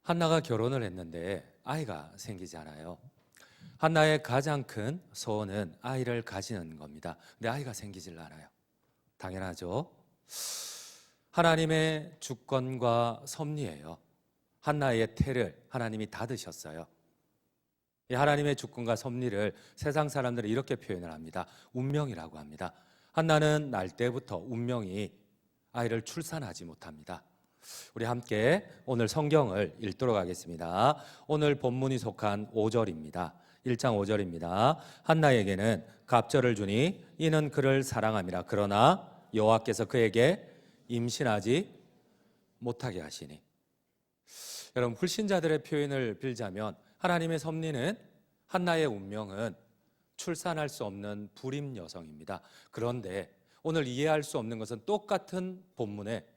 한나가 결혼을 했는데 아이가 생기지 않아요. 한나의 가장 큰 소원은 아이를 가지는 겁니다. 근데 아이가 생기질 않아요. 당연하죠. 하나님의 주권과 섭리예요. 한나의 태를 하나님이 닫으셨어요. 이 하나님의 주권과 섭리를 세상 사람들은 이렇게 표현을 합니다. 운명이라고 합니다. 한나는 날 때부터 운명이 아이를 출산하지 못합니다. 우리 함께 오늘 성경을 읽도록 하겠습니다. 오늘 본문이 속한 5절입니다. 1장 5절입니다. 한나에게는 갑절을 주니 이는 그를 사랑함이라. 그러나 여호와께서 그에게 임신하지 못하게 하시니. 여러분, 불신자들의 표현을 빌자면 하나님의 섭리는 한나의 운명은 출산할 수 없는 불임 여성입니다. 그런데 오늘 이해할 수 없는 것은 똑같은 본문에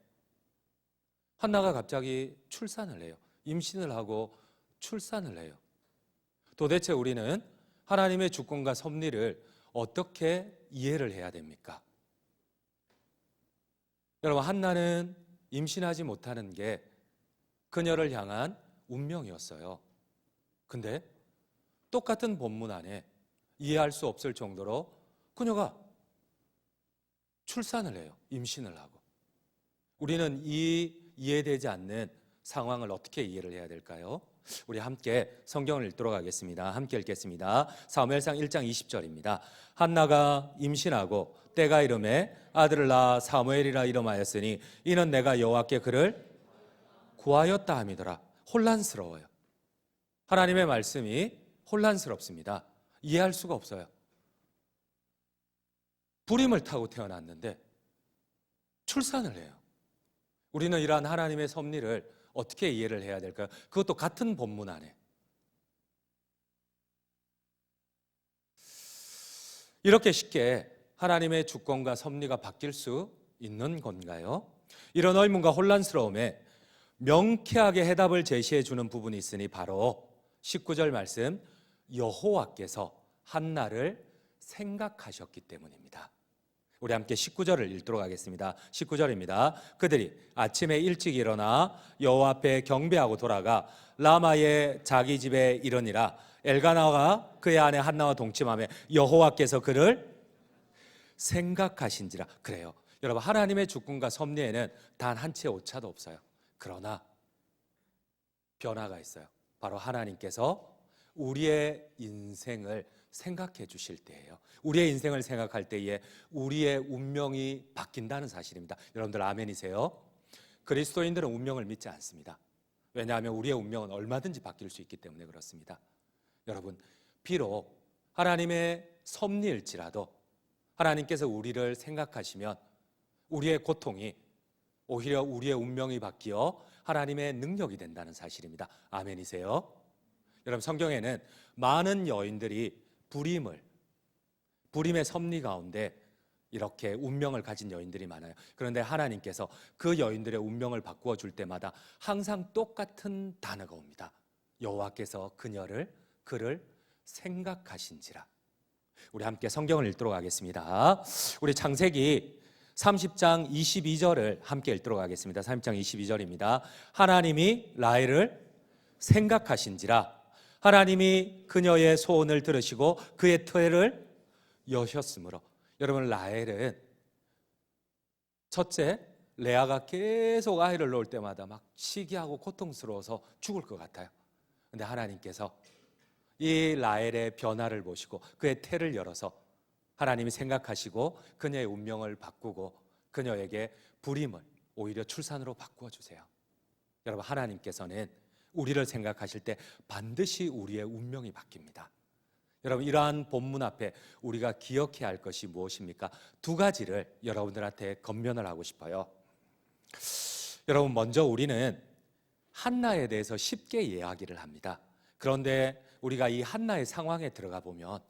한나가 갑자기 출산을 해요. 임신을 하고 출산을 해요. 도대체 우리는 하나님의 주권과 섭리를 어떻게 이해를 해야 됩니까? 여러분, 한나는 임신하지 못하는 게 그녀를 향한 운명이었어요. 근데 똑같은 본문 안에 이해할 수 없을 정도로 그녀가 출산을 해요. 임신을 하고. 우리는 이 이해되지 않는 상황을 어떻게 이해를 해야 될까요? 우리 함께 성경을 읽도록 하겠습니다. 함께 읽겠습니다. 사무엘상 1장 20절입니다. 한나가 임신하고 때가 이름에 아들을 낳아 사무엘이라 이름하였으니 이는 내가 여호와께 그를 구하였다 함이더라. 혼란스러워요. 하나님의 말씀이 혼란스럽습니다. 이해할 수가 없어요. 불임을 타고 태어났는데 출산을 해요. 우리는 이러한 하나님의 섭리를 어떻게 이해를 해야 될까요? 그것도 같은 본문 안에. 이렇게 쉽게 하나님의 주권과 섭리가 바뀔 수 있는 건가요? 이런 의문과 혼란스러움에 명쾌하게 해답을 제시해 주는 부분이 있으니 바로 19절 말씀, 여호와께서 한나를 생각하셨기 때문입니다. 우리 함께 19절을 읽도록 하겠습니다. 19절입니다. 그들이 아침에 일찍 일어나 여호와 앞에 경배하고 돌아가 라마의 자기 집에 이르니라. 엘가나가 그의 아내 한나와 동침하며 여호와께서 그를 생각하신지라. 그래요. 여러분, 하나님의 주권과 섭리에는 단 한 채 오차도 없어요. 그러나 변화가 있어요. 바로 하나님께서 우리의 인생을 생각해 주실 때예요. 우리의 인생을 생각할 때에 우리의 운명이 바뀐다는 사실입니다. 여러분들 아멘이세요? 그리스도인들은 운명을 믿지 않습니다. 왜냐하면 우리의 운명은 얼마든지 바뀔 수 있기 때문에 그렇습니다. 여러분, 비록 하나님의 섭리일지라도 하나님께서 우리를 생각하시면 우리의 고통이 오히려 우리의 운명이 바뀌어 하나님의 능력이 된다는 사실입니다. 아멘이세요? 여러분, 성경에는 많은 여인들이 불임의 섭리 가운데 이렇게 운명을 가진 여인들이 많아요. 그런데 하나님께서 그 여인들의 운명을 바꾸어 줄 때마다 항상 똑같은 단어가 옵니다. 여호와께서 그를 생각하신지라. 우리 함께 성경을 읽도록 하겠습니다. 우리 창세기 30장 22절을 함께 읽도록 하겠습니다. 30장 22절입니다. 하나님이 라헬을 생각하신지라. 하나님이 그녀의 소원을 들으시고 그의 태를 여셨으므로. 여러분, 라헬은 첫째, 레아가 계속 아이를 낳을 때마다 막 시기하고 고통스러워서 죽을 것 같아요. 그런데 하나님께서 이 라헬의 변화를 보시고 그의 태를 열어서 하나님이 생각하시고 그녀의 운명을 바꾸고 그녀에게 불임을 오히려 출산으로 바꾸어 주세요. 여러분, 하나님께서는 우리를 생각하실 때 반드시 우리의 운명이 바뀝니다. 여러분, 이러한 본문 앞에 우리가 기억해야 할 것이 무엇입니까? 두 가지를 여러분들한테 권면을 하고 싶어요. 여러분, 먼저 우리는 한나에 대해서 쉽게 이야기를 합니다. 그런데 우리가 이 한나의 상황에 들어가 보면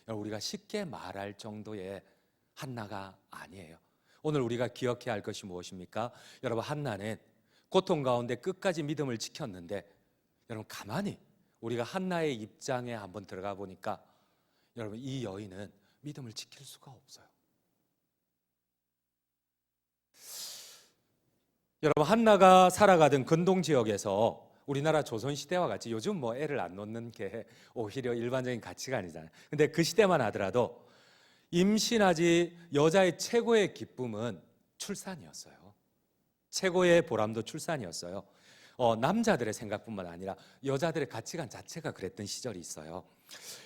우리가 쉽게 말할 정도의 한나가 아니에요. 오늘 우리가 기억해야 할 것이 무엇입니까? 여러분, 한나는 고통 가운데 끝까지 믿음을 지켰는데, 여러분, 가만히 우리가 한나의 입장에 한번 들어가 보니까 여러분, 이 여인은 믿음을 지킬 수가 없어요. 여러분, 한나가 살아가던 근동 지역에서 우리나라 조선시대와 같이 요즘 뭐 애를 안 놓는 게 오히려 일반적인 가치관이잖아요. 근데 그 시대만 하더라도 임신하지 여자의 최고의 기쁨은 출산이었어요. 최고의 보람도 출산이었어요. 남자들의 생각뿐만 아니라 여자들의 가치관 자체가 그랬던 시절이 있어요.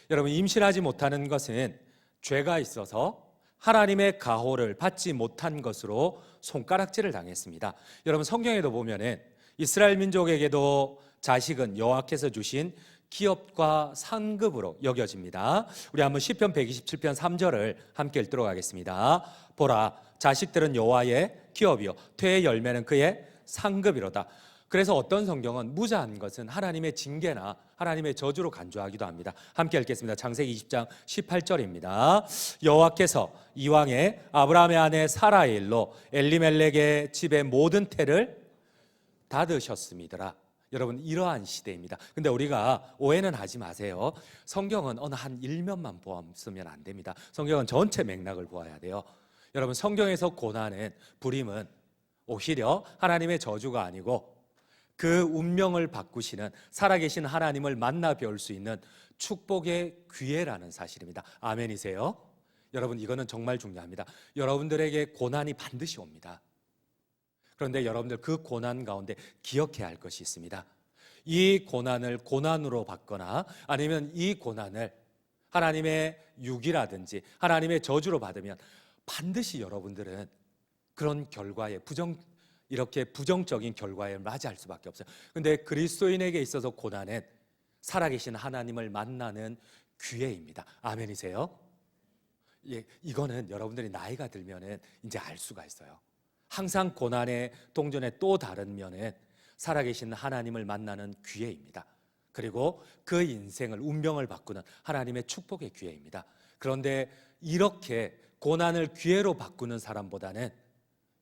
여러분, 임신하지 못하는 것은 죄가 있어서 하나님의 가호를 받지 못한 것으로 손가락질을 당했습니다. 여러분, 성경에도 보면은 이스라엘 민족에게도 자식은 여호와께서 주신 기업과 상급으로 여겨집니다. 우리 한번 시편 127편 3절을 함께 읽도록 하겠습니다. 보라, 자식들은 여호와의 기업이요 퇴의 열매는 그의 상급이로다. 그래서 어떤 성경은 무자한 것은 하나님의 징계나 하나님의 저주로 간주하기도 합니다. 함께 읽겠습니다. 창세기 20장 18절입니다. 여호와께서 이왕에 아브라함의 아내 사라의 일로 엘리멜렉의 집의 모든 태를 닫으셨음이더라. 여러분, 이러한 시대입니다. 근데 우리가 오해는 하지 마세요. 성경은 어느 한 일면만 보았으면 안 됩니다. 성경은 전체 맥락을 보아야 돼요. 여러분, 성경에서 고난은, 불임은 오히려 하나님의 저주가 아니고 그 운명을 바꾸시는 살아계신 하나님을 만나 뵐 수 있는 축복의 기회라는 사실입니다. 아멘이세요? 여러분, 이거는 정말 중요합니다. 여러분들에게 고난이 반드시 옵니다. 그런데 여러분들 그 고난 가운데 기억해야 할 것이 있습니다. 이 고난을 고난으로 받거나 아니면 이 고난을 하나님의 유기라든지 하나님의 저주로 받으면 반드시 여러분들은 그런 결과에 이렇게 부정적인 결과에 맞이할 수밖에 없어요. 그런데 그리스도인에게 있어서 고난은 살아계신 하나님을 만나는 기회입니다. 아멘이세요? 예, 이거는 여러분들이 나이가 들면은 이제 알 수가 있어요. 항상 고난의 동전의 또 다른 면은 살아계신 하나님을 만나는 기회입니다. 그리고 그 인생을, 운명을 바꾸는 하나님의 축복의 기회입니다. 그런데 이렇게 고난을 기회로 바꾸는 사람보다는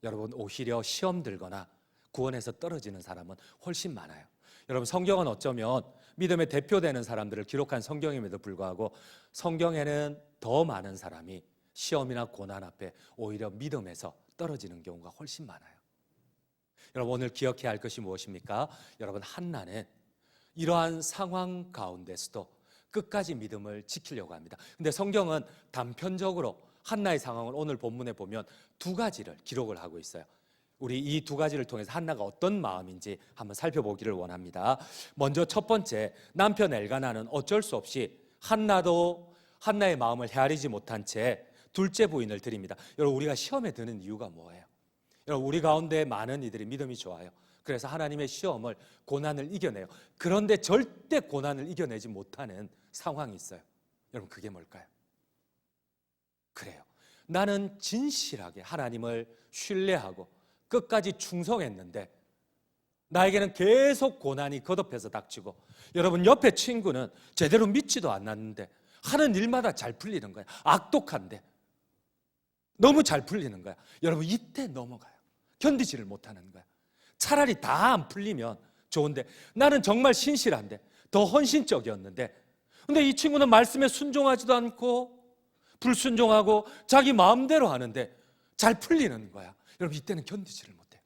여러분, 오히려 시험 들거나 구원에서 떨어지는 사람은 훨씬 많아요. 여러분, 성경은 어쩌면 믿음의 대표되는 사람들을 기록한 성경임에도 불구하고 성경에는 더 많은 사람이 시험이나 고난 앞에 오히려 믿음에서 떨어지는 경우가 훨씬 많아요. 여러분, 오늘 기억해야 할 것이 무엇입니까? 여러분, 한나는 이러한 상황 가운데서도 끝까지 믿음을 지키려고 합니다. 근데 성경은 단편적으로 한나의 상황을 오늘 본문에 보면 두 가지를 기록을 하고 있어요. 우리 이 두 가지를 통해서 한나가 어떤 마음인지 한번 살펴보기를 원합니다. 먼저 첫 번째, 남편 엘가나는 어쩔 수 없이 한나의 마음을 헤아리지 못한 채 둘째 부인을 드립니다. 여러분, 우리가 시험에 드는 이유가 뭐예요? 여러분, 우리 가운데 많은 이들이 믿음이 좋아요. 그래서 하나님의 시험을, 고난을 이겨내요. 그런데 절대 고난을 이겨내지 못하는 상황이 있어요. 여러분, 그게 뭘까요? 그래요. 나는 진실하게 하나님을 신뢰하고 끝까지 충성했는데 나에게는 계속 고난이 거듭해서 닥치고, 여러분, 옆에 친구는 제대로 믿지도 않았는데 하는 일마다 잘 풀리는 거야. 악독한데 너무 잘 풀리는 거야. 여러분, 이때 넘어가요. 견디지를 못하는 거야. 차라리 다 안 풀리면 좋은데, 나는 정말 신실한데, 더 헌신적이었는데, 근데 이 친구는 말씀에 순종하지도 않고 불순종하고 자기 마음대로 하는데 잘 풀리는 거야. 여러분, 이때는 견디지를 못해요.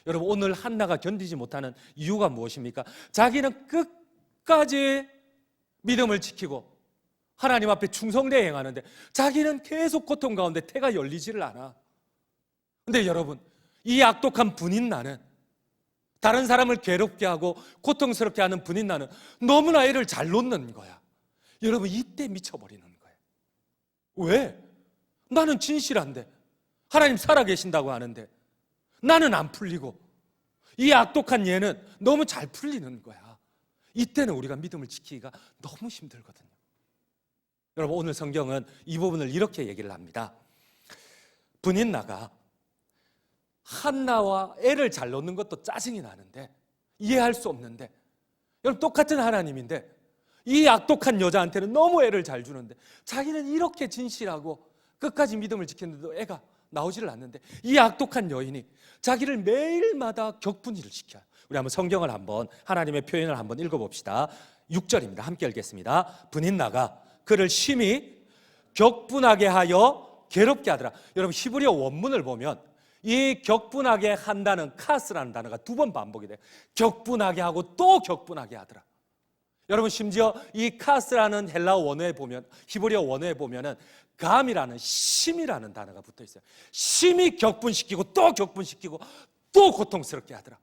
여러분, 오늘 한나가 견디지 못하는 이유가 무엇입니까? 자기는 끝까지 믿음을 지키고 하나님 앞에 충성되어 행하는데 자기는 계속 고통 가운데 태가 열리지를 않아. 근데 여러분, 이 악독한 분인 나는, 다른 사람을 괴롭게 하고 고통스럽게 하는 분인 나는 너무나 애를 잘 놓는 거야. 여러분, 이때 미쳐버리는 거예요. 왜? 나는 진실한데, 하나님 살아계신다고 하는데 나는 안 풀리고 이 악독한 얘는 너무 잘 풀리는 거야. 이때는 우리가 믿음을 지키기가 너무 힘들거든요. 여러분, 오늘 성경은 이 부분을 이렇게 얘기를 합니다. 분인나가 한나와 애를 잘 놓는 것도 짜증이 나는데, 이해할 수 없는데, 여러분, 똑같은 하나님인데 이 악독한 여자한테는 너무 애를 잘 주는데 자기는 이렇게 진실하고 끝까지 믿음을 지키는데도 애가 나오지를 않는데, 이 악독한 여인이 자기를 매일마다 격분이를 시켜요. 우리 한번 성경을 한번, 하나님의 표현을 한번 읽어봅시다. 6절입니다. 함께 읽겠습니다. 분인나가 그를 심히 격분하게 하여 괴롭게 하더라. 여러분, 히브리어 원문을 보면 이 격분하게 한다는 카스라는 단어가 2번 반복이 돼요. 격분하게 하고 또 격분하게 하더라. 여러분, 심지어 이 카스라는 헬라어 원어에 보면, 히브리어 원어에 보면은 감이라는, 심이라는 단어가 붙어 있어요. 심이 격분시키고 또 격분시키고 또 고통스럽게 하더라.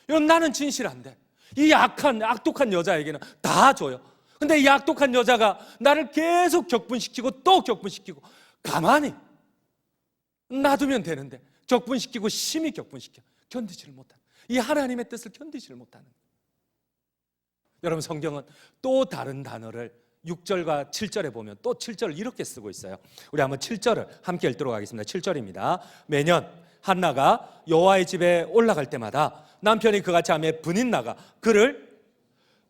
여러분, 나는 진실한데 이 악독한 여자에게는 다 줘요. 근데 이 악독한 여자가 나를 계속 격분시키고 또 격분시키고, 가만히 놔두면 되는데 격분시키고 심히 격분시켜 견디지를 못하는, 이 하나님의 뜻을 견디지를 못하는. 여러분, 성경은 또 다른 단어를 6절과 7절에 보면 또 7절을 이렇게 쓰고 있어요. 우리 한번 7절을 함께 읽도록 하겠습니다. 7절입니다. 매년 한나가 여호와의 집에 올라갈 때마다 남편이 그같이 하며 분인 나가 그를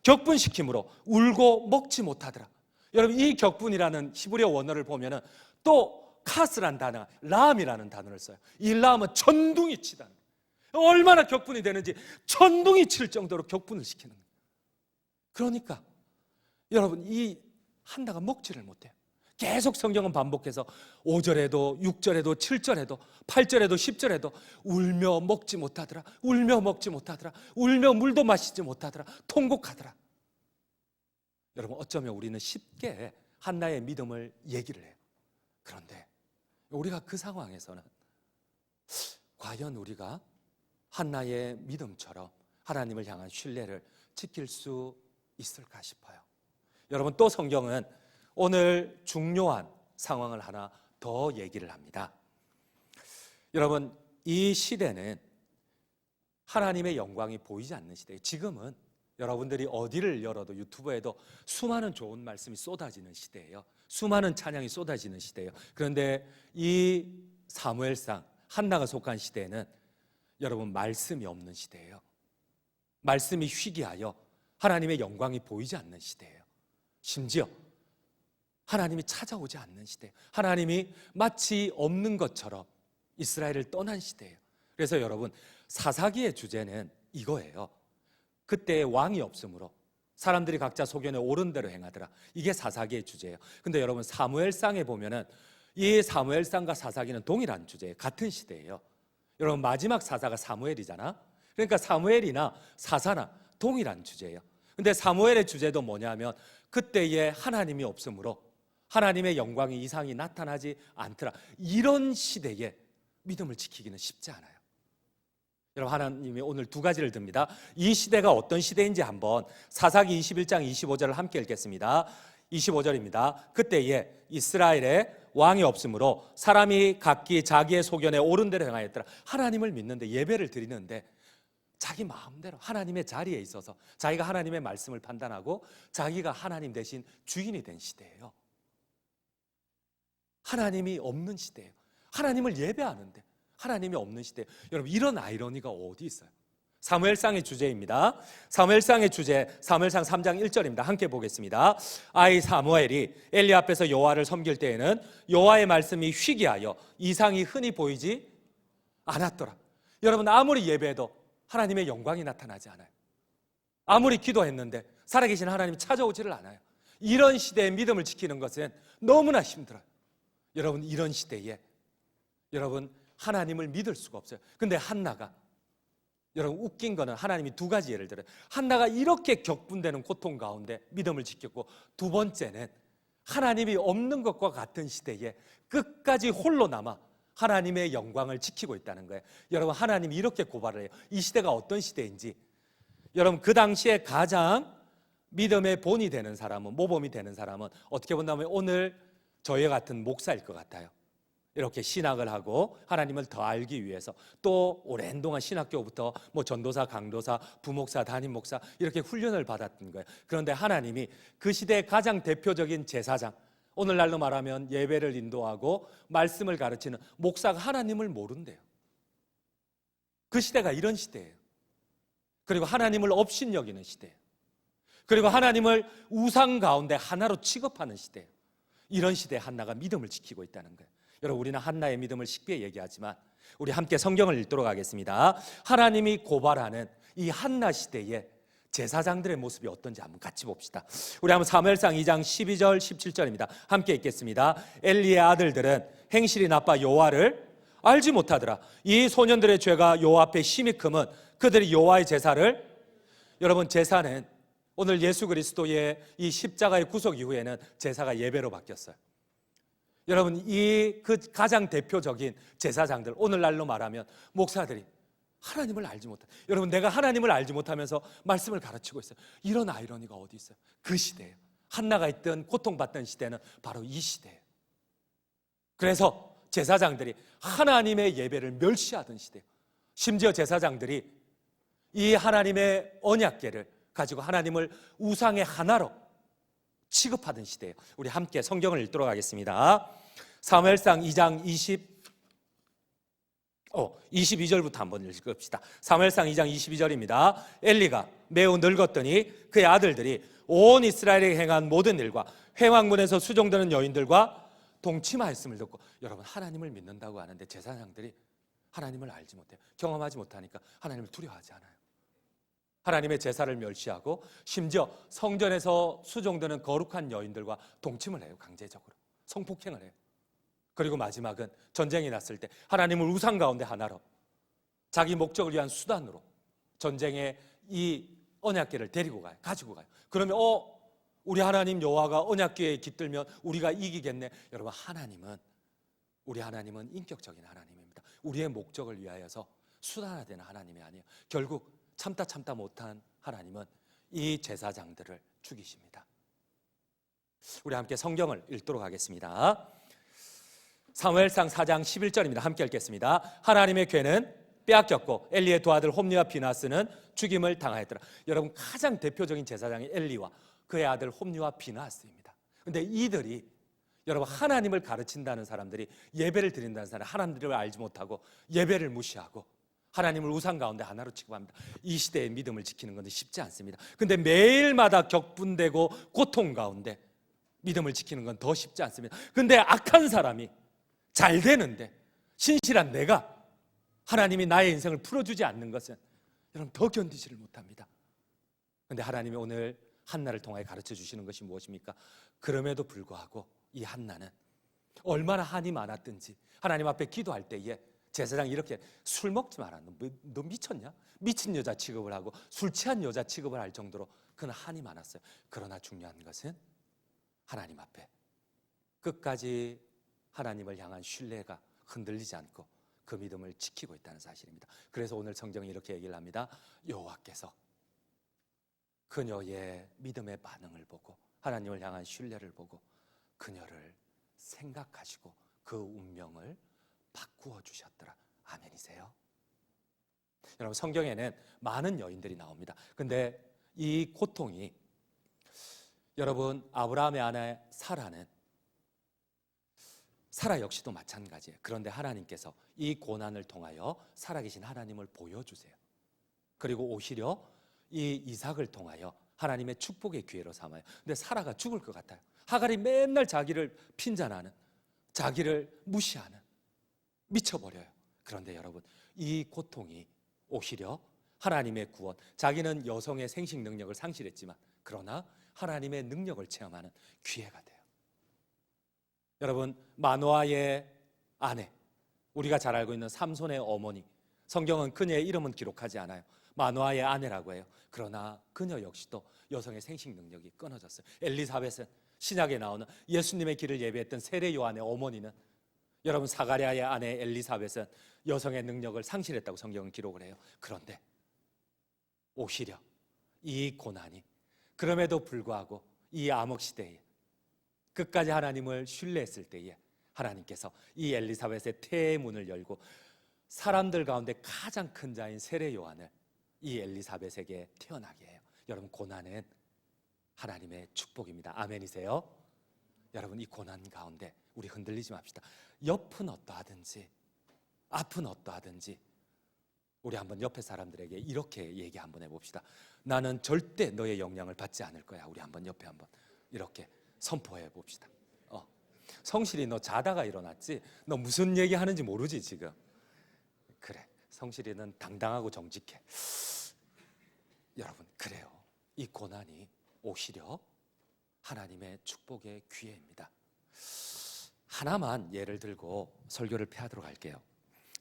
격분시킴으로 울고 먹지 못하더라. 여러분, 이 격분이라는 히브리어 원어를 보면은 또 카스란 단어, 람이라는 단어를 써요. 이 람은 천둥이 치다는 거예요. 얼마나 격분이 되는지 천둥이 칠 정도로 격분을 시키는 거예요. 그러니까 여러분, 이 한나가 먹지를 못해요. 계속 성경은 반복해서 5절에도 6절에도 7절에도 8절에도 10절에도 울며 먹지 못하더라, 울며 먹지 못하더라, 울며 물도 마시지 못하더라, 통곡하더라. 여러분, 어쩌면 우리는 쉽게 한나의 믿음을 얘기를 해요. 그런데 우리가 그 상황에서는 과연 우리가 한나의 믿음처럼 하나님을 향한 신뢰를 지킬 수 있을까 싶어요. 여러분, 또 성경은 오늘 중요한 상황을 하나 더 얘기를 합니다. 여러분, 이 시대는 하나님의 영광이 보이지 않는 시대예요. 지금은 여러분들이 어디를 열어도 유튜브에도 수많은 좋은 말씀이 쏟아지는 시대예요. 수많은 찬양이 쏟아지는 시대예요. 그런데 이 사무엘상 한나가 속한 시대에는 여러분, 말씀이 없는 시대예요. 말씀이 희귀하여 하나님의 영광이 보이지 않는 시대예요. 심지어 하나님이 찾아오지 않는 시대, 하나님이 마치 없는 것처럼 이스라엘을 떠난 시대예요. 그래서 여러분, 사사기의 주제는 이거예요. 그때 왕이 없으므로 사람들이 각자 소견에 옳은 대로 행하더라. 이게 사사기의 주제예요. 근데 여러분, 사무엘상에 보면은 이 사무엘상과 사사기는 동일한 주제예요. 같은 시대예요. 여러분, 마지막 사사가 사무엘이잖아. 그러니까 사무엘이나 사사나 동일한 주제예요. 근데 사무엘의 주제도 뭐냐면 그때에 하나님이 없으므로 하나님의 영광이 이상이 나타나지 않더라. 이런 시대에 믿음을 지키기는 쉽지 않아요. 여러분, 하나님이 오늘 2가지를 듭니다. 이 시대가 어떤 시대인지 한번 사사기 21장 25절을 함께 읽겠습니다. 25절입니다. 그때에 이스라엘에 왕이 없으므로 사람이 각기 자기의 소견에 옳은 대로 행하였더라. 하나님을 믿는데, 예배를 드리는데 자기 마음대로 하나님의 자리에 있어서 자기가 하나님의 말씀을 판단하고 자기가 하나님 대신 주인이 된 시대예요. 하나님이 없는 시대예요. 하나님을 예배하는데 하나님이 없는 시대. 여러분, 이런 아이러니가 어디 있어요? 사무엘상의 주제입니다. 사무엘상의 주제, 사무엘상 3장 1절입니다. 함께 보겠습니다. 아이 사무엘이 엘리 앞에서 여호와를 섬길 때에는 여호와의 말씀이 희귀하여 이상이 흔히 보이지 않았더라. 여러분, 아무리 예배해도 하나님의 영광이 나타나지 않아요. 아무리 기도했는데 살아계신 하나님이 찾아오지를 않아요. 이런 시대에 믿음을 지키는 것은 너무나 힘들어요. 여러분, 이런 시대에 여러분, 하나님을 믿을 수가 없어요. 근데 한나가, 여러분, 웃긴 거는 하나님이 2가지 예를 들어요. 한나가 이렇게 격분되는 고통 가운데 믿음을 지켰고, 2번째는 하나님이 없는 것과 같은 시대에 끝까지 홀로 남아 하나님의 영광을 지키고 있다는 거예요. 여러분, 하나님이 이렇게 고발을 해요. 이 시대가 어떤 시대인지. 여러분, 그 당시에 가장 믿음의 본이 되는 사람은, 모범이 되는 사람은 어떻게 본다면 오늘 저희 같은 목사일 것 같아요. 이렇게 신학을 하고 하나님을 더 알기 위해서, 또 오랜 동안 신학교부터 전도사, 강도사, 부목사, 담임목사 이렇게 훈련을 받았던 거예요. 그런데 하나님이 그 시대의 가장 대표적인 제사장, 오늘날로 말하면 예배를 인도하고 말씀을 가르치는 목사가 하나님을 모른대요. 그 시대가 이런 시대예요. 그리고 하나님을 업신여기는 시대예요. 그리고 하나님을 우상 가운데 하나로 취급하는 시대예요. 이런 시대에 한나가 믿음을 지키고 있다는 거예요. 여러분, 우리는 한나의 믿음을 쉽게 얘기하지만 우리 함께 성경을 읽도록 하겠습니다. 하나님이 고발하는 이 한나 시대에 제사장들의 모습이 어떤지 한번 같이 봅시다. 우리 한번 사무엘상 2장 12절 17절입니다. 함께 읽겠습니다. 엘리의 아들들은 행실이 나빠 여호와를 알지 못하더라. 이 소년들의 죄가 여호와 앞에 심히 크면 그들이 여호와의 제사를, 여러분 제사는 오늘 예수 그리스도의 이 십자가의 구속 이후에는 제사가 예배로 바뀌었어요. 여러분 이 그 가장 대표적인 제사장들, 오늘날로 말하면 목사들이 하나님을 알지 못해. 여러분 내가 하나님을 알지 못하면서 말씀을 가르치고 있어요. 이런 아이러니가 어디 있어요? 그 시대예요. 한나가 있던 고통받던 시대는 바로 이 시대예요. 그래서 제사장들이 하나님의 예배를 멸시하던 시대예요. 심지어 제사장들이 이 하나님의 언약궤를 가지고 하나님을 우상의 하나로 취급하던 시대예요. 우리 함께 성경을 읽도록 하겠습니다. 사무엘상 2장 22절부터 한번 읽읍시다. 사무엘상 2장 22절입니다. 엘리가 매우 늙었더니 그의 아들들이 온 이스라엘에 행한 모든 일과 회왕문에서 수종되는 여인들과 동침하였음을 듣고, 여러분 하나님을 믿는다고 하는데 제사장들이 하나님을 알지 못해요. 경험하지 못하니까 하나님을 두려워하지 않아요. 하나님의 제사를 멸시하고 심지어 성전에서 수종되는 거룩한 여인들과 동침을 해요. 강제적으로 성폭행을 해요. 그리고 마지막은 전쟁이 났을 때 하나님을 우상 가운데 하나로 자기 목적을 위한 수단으로 전쟁에 이 언약궤를 데리고 가요. 가지고 가요. 그러면 우리 하나님 여호와가 언약궤에 깃들면 우리가 이기겠네. 여러분 우리 하나님은 인격적인 하나님입니다. 우리의 목적을 위하여서 수단화되는 하나님이 아니에요. 결국 참다 못한 하나님은 이 제사장들을 죽이십니다. 우리 함께 성경을 읽도록 하겠습니다. 사무엘상 4장 11절입니다. 함께 읽겠습니다. 하나님의 궤는 빼앗겼고 엘리의 두 아들 홈니와 비나스는 죽임을 당하였더라. 여러분 가장 대표적인 제사장이 엘리와 그의 아들 홈니와 비나스입니다. 그런데 이들이, 여러분 하나님을 가르친다는 사람들이, 예배를 드린다는 사람, 하나님을 알지 못하고 예배를 무시하고 하나님을 우상 가운데 하나로 취급합니다. 이 시대의 믿음을 지키는 것은 쉽지 않습니다. 근데 매일마다 격분되고 고통 가운데 믿음을 지키는 건 더 쉽지 않습니다. 근데 악한 사람이 잘 되는데 신실한 내가 하나님이 나의 인생을 풀어주지 않는 것은 여러분 더 견디지를 못합니다. 근데 하나님이 오늘 한나를 통하여 가르쳐 주시는 것이 무엇입니까? 그럼에도 불구하고 이 한나는 얼마나 한이 많았든지 하나님 앞에 기도할 때에 제사장이 이렇게 술 먹지 마라. 너 미쳤냐? 미친 여자 취급을 하고 술 취한 여자 취급을 할 정도로 그는 한이 많았어요. 그러나 중요한 것은 하나님 앞에 끝까지 하나님을 향한 신뢰가 흔들리지 않고 그 믿음을 지키고 있다는 사실입니다. 그래서 오늘 성경이 이렇게 얘기를 합니다. 여호와께서 그녀의 믿음의 반응을 보고 하나님을 향한 신뢰를 보고 그녀를 생각하시고 그 운명을 바꾸어 주셨더라. 아멘이세요? 여러분 성경에는 많은 여인들이 나옵니다. 근데 이 고통이, 여러분 아브라함의 아내 사라 역시도 마찬가지예요. 그런데 하나님께서 이 고난을 통하여 살아계신 하나님을 보여주세요. 그리고 오히려 이 이삭을 통하여 하나님의 축복의 기회로 삼아요. 근데 사라가 죽을 것 같아요. 하갈이 맨날 자기를 핀잔하는, 자기를 무시하는, 미쳐버려요. 그런데 여러분 이 고통이 오히려 하나님의 구원, 자기는 여성의 생식 능력을 상실했지만 그러나 하나님의 능력을 체험하는 기회가 돼요. 여러분 마노아의 아내, 우리가 잘 알고 있는 삼손의 어머니, 성경은 그녀의 이름은 기록하지 않아요. 마노아의 아내라고 해요. 그러나 그녀 역시도 여성의 생식 능력이 끊어졌어요. 엘리사벳은 신약에 나오는 예수님의 길을 예배했던 세례 요한의 어머니는, 여러분 사가랴의 아내 엘리사벳은 여성의 능력을 상실했다고 성경은 기록을 해요. 그런데 오히려 이 고난이, 그럼에도 불구하고 이 암흑 시대에 끝까지 하나님을 신뢰했을 때에 하나님께서 이 엘리사벳의 태의 문을 열고 사람들 가운데 가장 큰 자인 세례 요한을 이 엘리사벳에게 태어나게 해요. 여러분 고난은 하나님의 축복입니다. 아멘이세요? 여러분 이 고난 가운데 우리 흔들리지 맙시다. 옆은 어떠하든지 앞은 어떠하든지 우리 한번 옆에 사람들에게 이렇게 얘기 한번 해봅시다. 나는 절대 너의 영향을 받지 않을 거야. 우리 한번 옆에 한번 이렇게 선포해 봅시다. 성실이 너 자다가 일어났지? 너 무슨 얘기 하는지 모르지 지금? 그래, 성실이는 당당하고 정직해. 여러분 그래요. 이 고난이 오히려 하나님의 축복의 기회입니다. 하나만 예를 들고 설교를 폐하도록 할게요.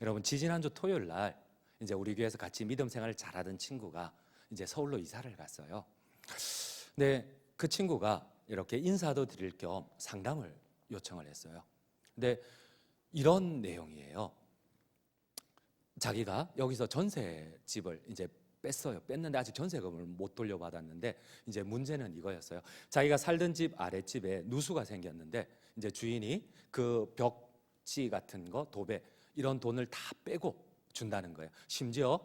여러분, 지지난주 토요일 날 이제 우리 교회에서 같이 믿음 생활을 잘하던 친구가 이제 서울로 이사를 갔어요. 근데 그 친구가 이렇게 인사도 드릴 겸 상담을 요청을 했어요. 근데 이런 내용이에요. 자기가 여기서 전셋집을 이제 뺐어요. 뺐는데 아직 전세금을 못 돌려받았는데, 이제 문제는 이거였어요. 자기가 살던 집 아랫집에 누수가 생겼는데 이제 주인이 그 벽지 같은 거, 도배 이런 돈을 다 빼고 준다는 거예요. 심지어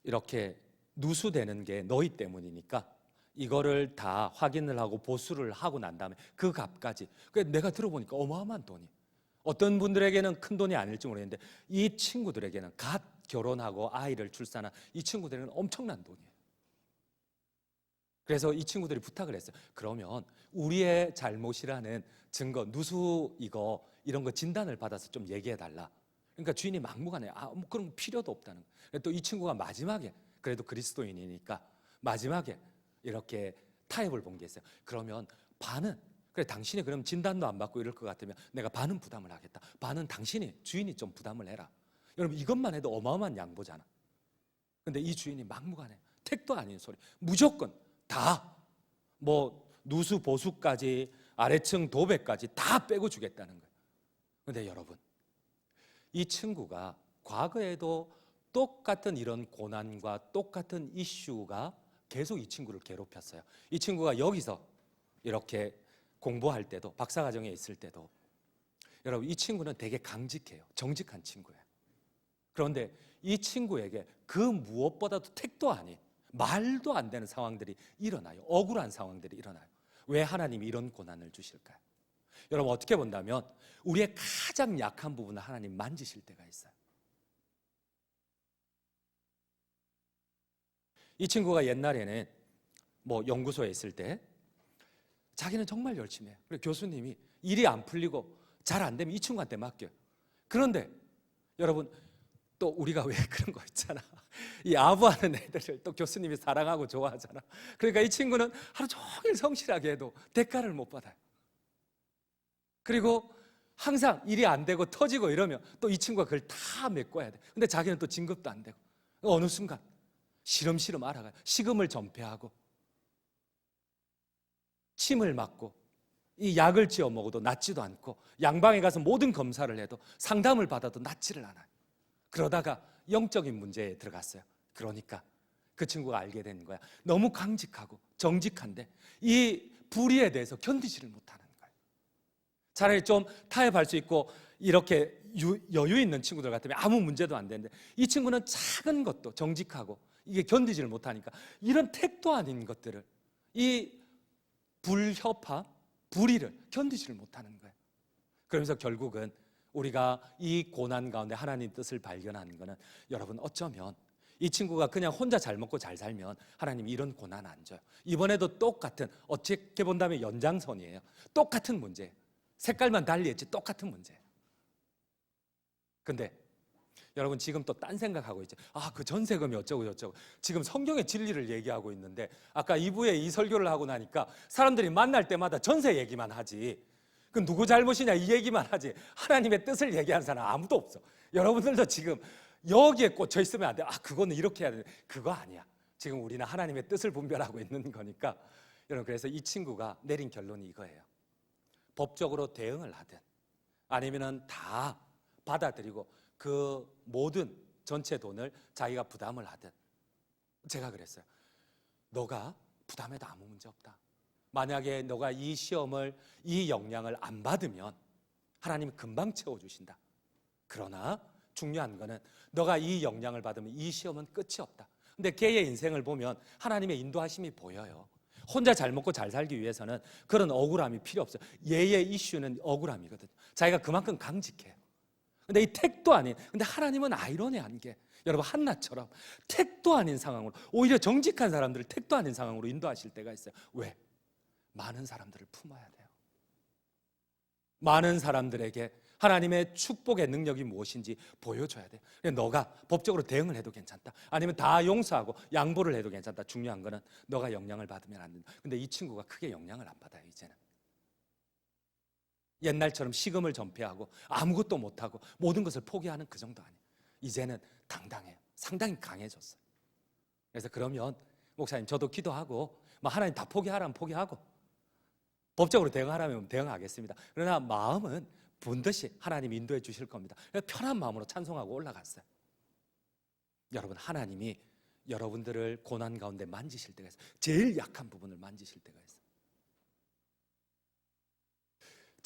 이렇게 누수되는 게 너희 때문이니까 이거를 다 확인을 하고 보수를 하고 난 다음에 그 값까지. 내가 들어보니까 어마어마한 돈이, 어떤 분들에게는 큰 돈이 아닐지 모르겠는데 이 친구들에게는 갓 결혼하고 아이를 출산한 이 친구들에게는 엄청난 돈이에요. 그래서 이 친구들이 부탁을 했어요. 그러면 우리의 잘못이라는 증거, 누수 이런 거 진단을 받아서 좀 얘기해 달라. 그러니까 주인이 막무가내 뭐 그런 필요도 없다는 거예요. 또 이 친구가 마지막에 그래도 그리스도인이니까 마지막에 이렇게 타협을 본 게 있어요. 그러면 반은, 그래 당신이 그럼 진단도 안 받고 이럴 것 같으면 내가 반은 부담을 하겠다. 반은 당신이, 주인이 좀 부담을 해라. 여러분, 이것만 해도 어마어마한 양보잖아. 근데 이 주인이 막무가내, 택도 아닌 소리, 무조건 다 뭐 누수 보수까지 아래층 도배까지 다 빼고 주겠다는 거예요. 근데 여러분, 이 친구가 과거에도 똑같은 이런 고난과 똑같은 이슈가 계속 이 친구를 괴롭혔어요. 이 친구가 여기서 이렇게 공부할 때도, 박사과정에 있을 때도, 여러분 이 친구는 되게 강직해요. 정직한 친구예요. 그런데 이 친구에게 그 무엇보다도 택도 아닌, 말도 안 되는 상황들이 일어나요. 억울한 상황들이 일어나요. 왜 하나님이 이런 고난을 주실까요? 여러분, 어떻게 본다면 우리의 가장 약한 부분을 하나님 만지실 때가 있어요. 이 친구가 옛날에는 뭐 연구소에 있을 때 자기는 정말 열심히 해요. 그리고 교수님이 일이 안 풀리고 잘 안 되면 이 친구한테 맡겨요. 그런데 여러분, 또 우리가 왜 그런 거 있잖아. 이 아부하는 애들을 또 교수님이 사랑하고 좋아하잖아. 그러니까 이 친구는 하루 종일 성실하게 해도 대가를 못 받아요. 그리고 항상 일이 안 되고 터지고 이러면 또 이 친구가 그걸 다 메꿔야 돼. 근데 자기는 또 진급도 안 되고, 어느 순간 시름시름 알아가요. 식음을 전폐하고 침을 맞고 이 약을 지어 먹어도 낫지도 않고, 양방에 가서 모든 검사를 해도 상담을 받아도 낫지를 않아요. 그러다가 영적인 문제에 들어갔어요. 그러니까 그 친구가 알게 된 거야. 너무 강직하고 정직한데 이 불의에 대해서 견디지를 못하는 거예요. 차라리 좀 타협할 수 있고 이렇게 여유 있는 친구들 같으면 아무 문제도 안 되는데, 이 친구는 작은 것도 정직하고 이게 견디지를 못하니까 이런 택도 아닌 것들을, 이 불협화, 불의를 견디지를 못하는 거예요. 그러면서 결국은 우리가 이 고난 가운데 하나님 뜻을 발견하는 것은, 여러분 어쩌면 이 친구가 그냥 혼자 잘 먹고 잘 살면 하나님이 이런 고난 안 줘요. 이번에도 똑같은, 어떻게 본다면 연장선이에요. 똑같은 문제예요. 색깔만 달리 했지 똑같은 문제예요. 근데 여러분 지금 또 딴 생각하고 있죠. 그 전세금이 어쩌고 저쩌고. 지금 성경의 진리를 얘기하고 있는데 아까 2부에 이 설교를 하고 나니까 사람들이 만날 때마다 전세 얘기만 하지, 그 누구 잘못이냐 이 얘기만 하지 하나님의 뜻을 얘기하는 사람 아무도 없어. 여러분들도 지금 여기에 꽂혀 있으면 안 돼. 그거는 이렇게 해야 돼. 그거 아니야. 지금 우리는 하나님의 뜻을 분별하고 있는 거니까. 여러분, 그래서 이 친구가 내린 결론이 이거예요. 법적으로 대응을 하든 아니면은 다 받아들이고 그 모든 전체 돈을 자기가 부담을 하든. 제가 그랬어요. 너가 부담해도 아무 문제 없다. 만약에 너가 이 시험을, 이 영향을 안 받으면 하나님이 금방 채워주신다. 그러나 중요한 거는 너가 이 영향을 받으면 이 시험은 끝이 없다. 근데 걔의 인생을 보면 하나님의 인도하심이 보여요. 혼자 잘 먹고 잘 살기 위해서는 그런 억울함이 필요 없어요. 얘의 이슈는 억울함이거든요. 자기가 그만큼 강직해요. 근데 이 택도 아닌, 근데 하나님은 아이러니한 게, 여러분 한나처럼 택도 아닌 상황으로, 오히려 정직한 사람들을 택도 아닌 상황으로 인도하실 때가 있어요. 왜? 많은 사람들을 품어야 돼요. 많은 사람들에게 하나님의 축복의 능력이 무엇인지 보여줘야 돼요. 너가 법적으로 대응을 해도 괜찮다. 아니면 다 용서하고 양보를 해도 괜찮다. 중요한 거는 너가 영향을 받으면 안 된다. 근데 이 친구가 크게 영향을 안 받아요, 이제는. 옛날처럼 식음을 전폐하고 아무것도 못하고 모든 것을 포기하는 그 정도 아니에요. 이제는 당당해요. 상당히 강해졌어요. 그래서 그러면 목사님 저도 기도하고 하나님 다 포기하라면 포기하고 법적으로 대응하라면 대응하겠습니다. 그러나 마음은 분듯이 하나님 인도해 주실 겁니다. 편한 마음으로 찬송하고 올라갔어요. 여러분, 하나님이 여러분들을 고난 가운데 만지실 때가 있어요. 제일 약한 부분을 만지실 때가 있어요.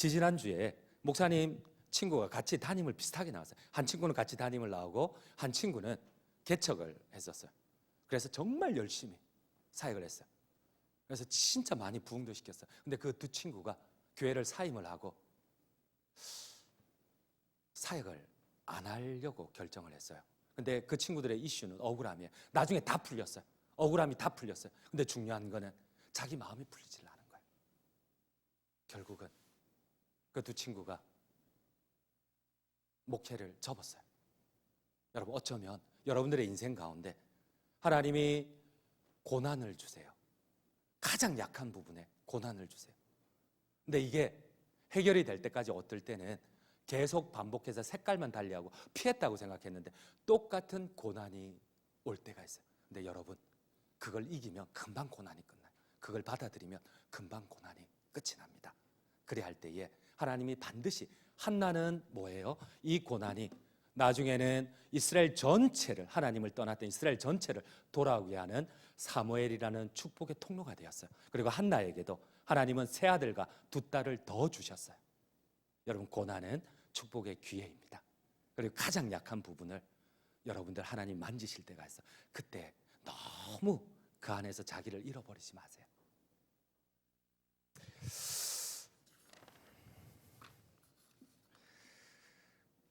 지지난주에 목사님 친구가 같이 담임을 비슷하게 나왔어요. 한 친구는 같이 담임을 나오고 한 친구는 개척을 했었어요. 그래서 정말 열심히 사역을 했어요. 그래서 진짜 많이 부흥도 시켰어요. 근데 그 두 친구가 교회를 사임을 하고 사역을 안 하려고 결정을 했어요. 근데 그 친구들의 이슈는 억울함이에요. 나중에 다 풀렸어요. 억울함이 다 풀렸어요. 근데 중요한 거는 자기 마음이 풀리질 않은 거예요. 결국은 그 두 친구가 목회를 접었어요. 여러분, 어쩌면 여러분들의 인생 가운데 하나님이 고난을 주세요. 가장 약한 부분에 고난을 주세요. 근데 이게 해결이 될 때까지 어떨 때는 계속 반복해서 색깔만 달리하고 피했다고 생각했는데 똑같은 고난이 올 때가 있어요. 근데 여러분, 그걸 이기면 금방 고난이 끝나요. 그걸 받아들이면 금방 고난이 끝이 납니다. 그리 할 때에 하나님이 반드시 한나는 뭐예요? 이 고난이 나중에는 이스라엘 전체를, 하나님을 떠났던 이스라엘 전체를 돌아오게 하는 사무엘이라는 축복의 통로가 되었어요. 그리고 한나에게도 하나님은 세 아들과 두 딸을 더 주셨어요. 여러분, 고난은 축복의 기회입니다. 그리고 가장 약한 부분을 여러분들 하나님 만지실 때가 있어요. 그때 너무 그 안에서 자기를 잃어버리지 마세요.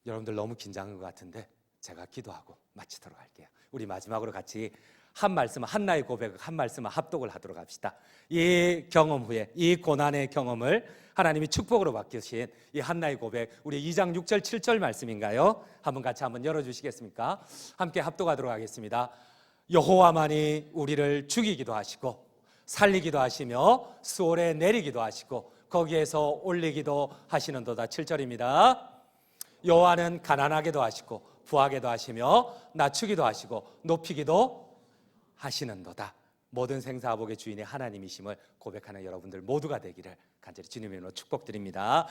여러분들 너무 긴장한 것 같은데 제가 기도하고 마치도록 할게요. 우리 마지막으로 같이 한 말씀, 한나의 고백, 한 말씀 합독을 하도록 합시다. 이 경험 후에 이 고난의 경험을 하나님이 축복으로 바뀌신 이 한나의 고백, 우리 2장 6절 7절 말씀인가요? 한번 같이 한번 열어주시겠습니까? 함께 합독하도록 하겠습니다. 여호와만이 우리를 죽이기도 하시고 살리기도 하시며 수월에 내리기도 하시고 거기에서 올리기도 하시는도다. 7절입니다. 여호와는 가난하게도 하시고 부하게도 하시며 낮추기도 하시고 높이기도 하시는도다. 모든 생사복의 주인의 하나님이심을 고백하는 여러분들 모두가 되기를 간절히 주님의 이름으로 축복드립니다.